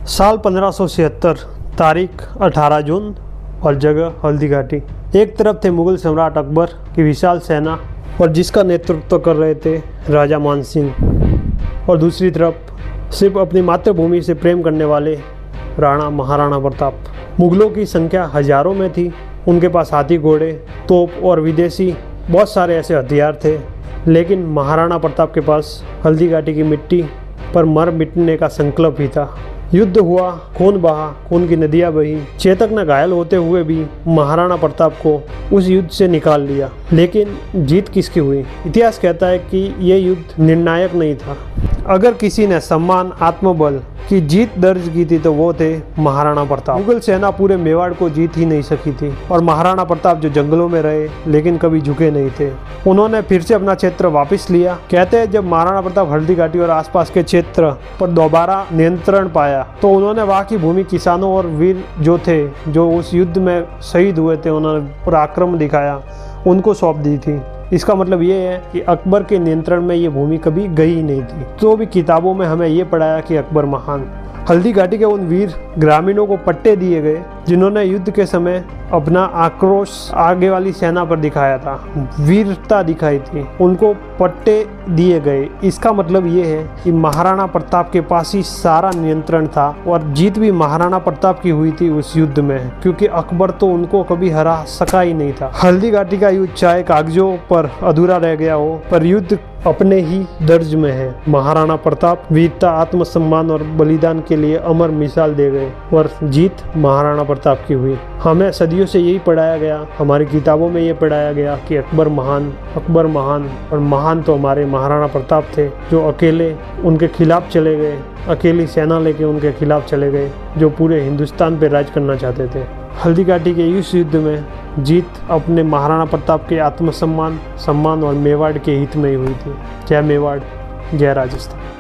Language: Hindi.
साल 1576, तारीख 18 जून और जगह हल्दी घाटी। एक तरफ थे मुगल सम्राट अकबर की विशाल सेना और जिसका नेतृत्व कर रहे थे राजा मान सिंह, और दूसरी तरफ सिर्फ अपनी मातृभूमि से प्रेम करने वाले राणा महाराणा प्रताप। मुगलों की संख्या हजारों में थी, उनके पास हाथी घोड़े, तोप और विदेशी बहुत सारे ऐसे हथियार थे, लेकिन महाराणा प्रताप के पास हल्दी घाटी की मिट्टी पर मर मिटने का संकल्प ही था। युद्ध हुआ, खून बहा, खून की नदियां बही। चेतक ने घायल होते हुए भी महाराणा प्रताप को उस युद्ध से निकाल लिया, लेकिन जीत किसकी हुई? इतिहास कहता है कि यह युद्ध निर्णायक नहीं था। अगर किसी ने सम्मान, आत्मबल की जीत दर्ज की थी तो वो थे महाराणा प्रताप। मुगल सेना पूरे मेवाड़ को जीत ही नहीं सकी थी, और महाराणा प्रताप जो जंगलों में रहे लेकिन कभी झुके नहीं थे, उन्होंने फिर से अपना क्षेत्र वापस लिया। कहते हैं जब महाराणा प्रताप हल्दी घाटी और आसपास के क्षेत्र पर दोबारा नियंत्रण पाया तो उन्होंने वहाँ की भूमि किसानों और वीर जो थे, जो उस युद्ध में शहीद हुए थे, उन्होंने पराक्रम दिखाया, उनको सौंप दी थी। इसका मतलब ये है कि अकबर के नियंत्रण में ये भूमि कभी गई ही नहीं थी। तो भी किताबों में हमें ये पढ़ाया कि अकबर महान। हल्दी घाटी के उन वीर ग्रामीणों को पट्टे दिए गए जिन्होंने युद्ध के समय अपना आक्रोश आगे वाली सेना पर दिखाया था, वीरता दिखाई थी, उनको पट्टे दिए गए। इसका मतलब ये है कि महाराणा प्रताप के पास ही सारा नियंत्रण था, और जीत भी महाराणा प्रताप की हुई थी उस युद्ध में, क्योंकि अकबर तो उनको कभी हरा सका ही नहीं था। हल्दी घाटी का युद्ध चाहे कागजों पर अधूरा रह गया हो, पर युद्ध अपने ही दर्ज में है। महाराणा प्रताप वीरता, आत्मसम्मान और बलिदान के लिए अमर मिसाल दे गए, और जीत महाराणा प्रताप की हुई। हमें सदियों से यही पढ़ाया गया, हमारी किताबों में ये पढ़ाया गया कि अकबर महान, अकबर महान। और महान तो हमारे महाराणा प्रताप थे, जो अकेले उनके खिलाफ चले गए, अकेली सेना लेके उनके खिलाफ चले गए, जो पूरे हिंदुस्तान पे राज करना चाहते थे। हल्दी घाटी के इस युद्ध में जीत अपने महाराणा प्रताप के आत्मसम्मान, सम्मान और मेवाड़ के हित में ही हुई थी। जय मेवाड़, जय राजस्थान।